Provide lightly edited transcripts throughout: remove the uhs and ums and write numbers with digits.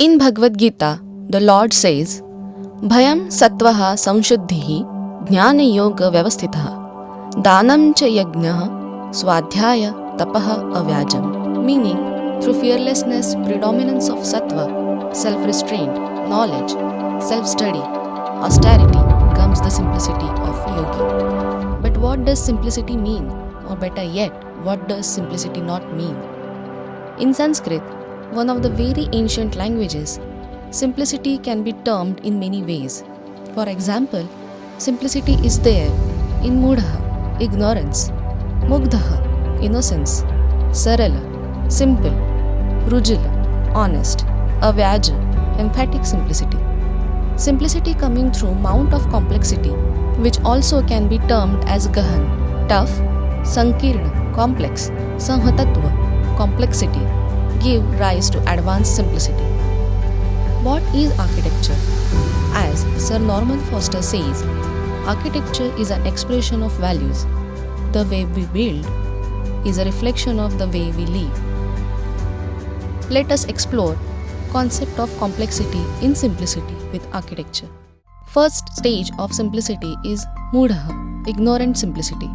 In Bhagavad Gita, the Lord says, Bhayam sattvaha samshuddhihi jnana yoga vyavasthitaha danam cha yajnaha swadhyaya tapaha avyajam. Meaning, through fearlessness, predominance of sattva, self-restraint, knowledge, self-study, austerity comes the simplicity of yogi. But what does simplicity mean? Or better yet, what does simplicity not mean? In Sanskrit, one of the very ancient languages, simplicity can be termed in many ways. For example, simplicity is there in mudha, ignorance, mugdha, innocence, sarala, simple, rujula, honest, avyaja, emphatic simplicity. Simplicity coming through mount of complexity, which also can be termed as gahan, tough, sankirna, complex, samhatatva, complexity, give rise to advanced simplicity. What is architecture? As Sir Norman Foster says, architecture is an expression of values. The way we build is a reflection of the way we live. Let us explore concept of complexity in simplicity with architecture. First stage of simplicity is mudha, ignorant simplicity.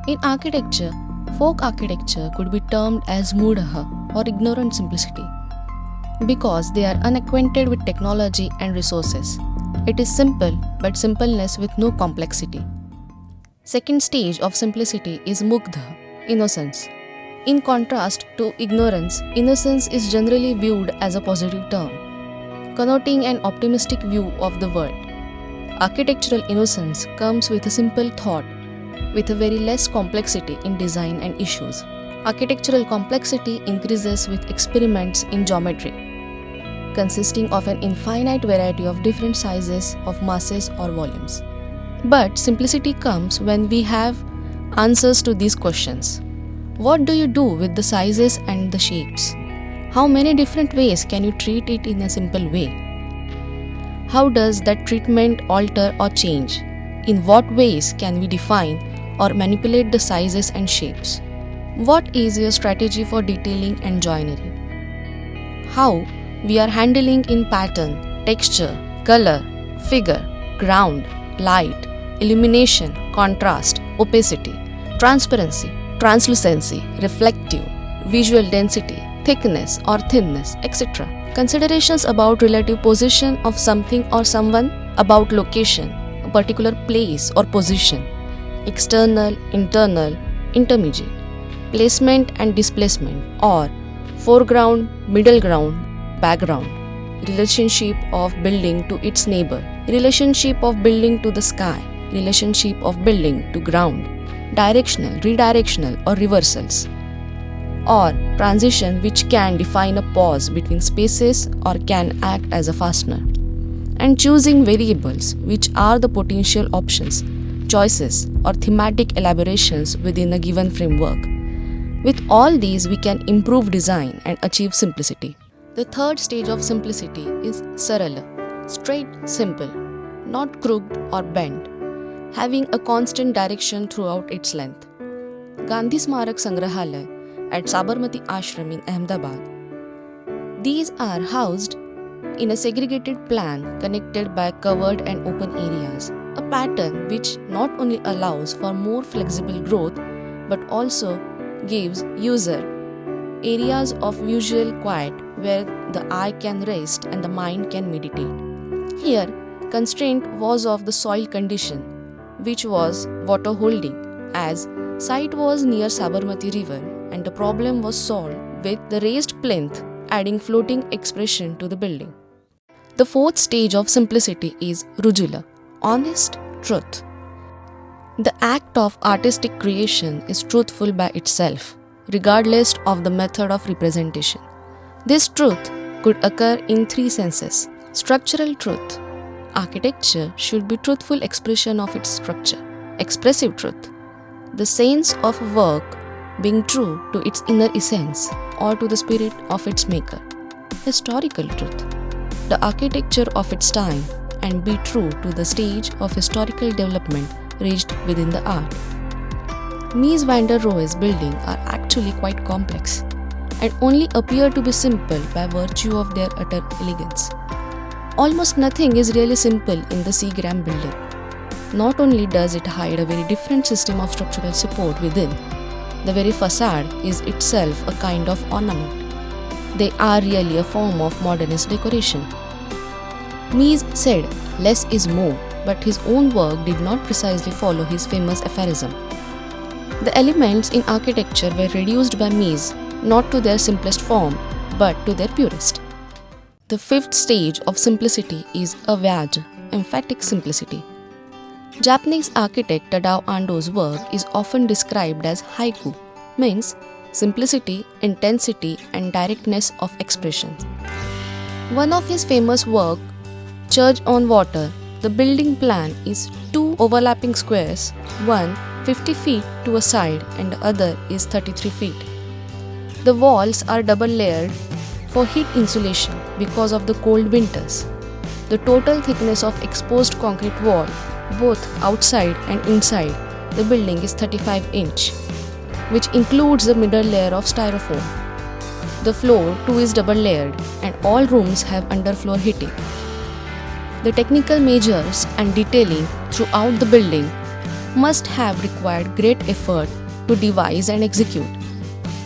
In architecture, folk architecture could be termed as mudha or ignorant simplicity because they are unacquainted with technology and resources. It is simple, but simpleness with no complexity. Second stage of simplicity is mugdha, innocence. In contrast to ignorance, innocence is generally viewed as a positive term, connoting an optimistic view of the world. Architectural innocence comes with a simple thought, with a very less complexity in design and issues. Architectural complexity increases with experiments in geometry, consisting of an infinite variety of different sizes of masses or volumes. But simplicity comes when we have answers to these questions. What do you do with the sizes and the shapes? How many different ways can you treat it in a simple way? How does that treatment alter or change? In what ways can we define or manipulate the sizes and shapes? What is your strategy for detailing and joinery? How we are handling in pattern, texture, color, figure, ground, light, illumination, contrast, opacity, transparency, translucency, reflective, visual density, thickness or thinness, etc. Considerations about relative position of something or someone, about location, a particular place or position, external, internal, intermediate, placement and displacement, or foreground, middle ground, background, relationship of building to its neighbor, relationship of building to the sky, relationship of building to ground, directional, redirectional or reversals, or transition which can define a pause between spaces or can act as a fastener, and choosing variables which are the potential options, choices or thematic elaborations within a given framework. With all these, we can improve design and achieve simplicity. The third stage of simplicity is sarala, straight, simple, not crooked or bent, having a constant direction throughout its length. Gandhi Smarak Sangrahalaya at Sabarmati Ashram in Ahmedabad. These are housed in a segregated plan connected by covered and open areas, a pattern which not only allows for more flexible growth but also gives user areas of visual quiet where the eye can rest and the mind can meditate. Here, constraint was of the soil condition, which was water holding, as site was near Sabarmati river and the problem was solved with the raised plinth adding floating expression to the building. The fourth stage of simplicity is rujula, honest truth. The act of artistic creation is truthful by itself, regardless of the method of representation. This truth could occur in three senses. Structural truth. Architecture should be truthful expression of its structure. Expressive truth. The sense of a work being true to its inner essence or to the spirit of its maker. Historical truth. The architecture of its time and be true to the stage of historical development reached within the art. Mies van der Rohe's buildings are actually quite complex. and only appear to be simple by virtue of their utter elegance. Almost nothing is really simple in the Seagram building. Not only does it hide a very different system of structural support within, the very facade is itself a kind of ornament. They are really a form of modernist decoration. Mies said, "Less is more," but his own work did not precisely follow his famous aphorism. The elements in architecture were reduced by Mies not to their simplest form, but to their purest. The fifth stage of simplicity is avage, emphatic simplicity. Japanese architect Tadao Ando's work is often described as haiku, means simplicity, intensity, and directness of expression. One of his famous work, Church on Water, the building plan is two overlapping squares, one 50 feet to a side and the other is 33 feet. The walls are double layered for heat insulation because of the cold winters. The total thickness of exposed concrete wall, both outside and inside the building, is 35 inch, which includes the middle layer of styrofoam. The floor too is double layered and all rooms have underfloor heating. The technical measures and detailing throughout the building must have required great effort to devise and execute,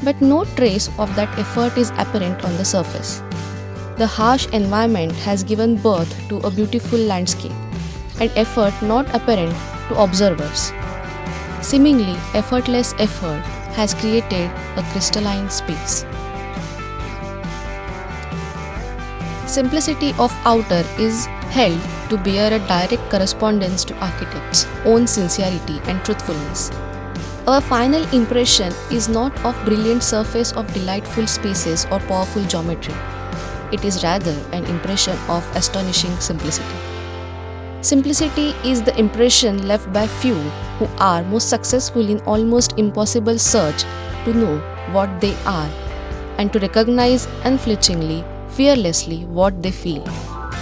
but no trace of that effort is apparent on the surface. The harsh environment has given birth to a beautiful landscape, and effort not apparent to observers. Seemingly effortless effort has created a crystalline space. Simplicity of outer is held to bear a direct correspondence to architects' own sincerity and truthfulness. Our final impression is not of brilliant surface of delightful spaces or powerful geometry. It is rather an impression of astonishing simplicity. Simplicity is the impression left by few who are most successful in almost impossible search to know what they are and to recognize unflinchingly, fearlessly what they feel,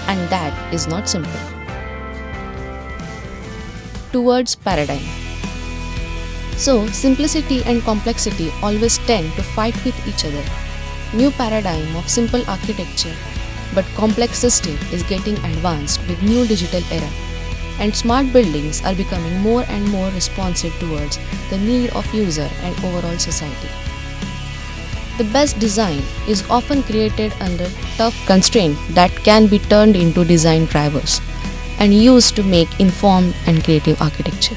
and that is not simple. Towards paradigm. So, simplicity and complexity always tend to fight with each other. New paradigm of simple architecture but complex system is getting advanced with new digital era, and smart buildings are becoming more and more responsive towards the need of user and overall society. The best design is often created under tough constraints that can be turned into design drivers and used to make informed and creative architecture.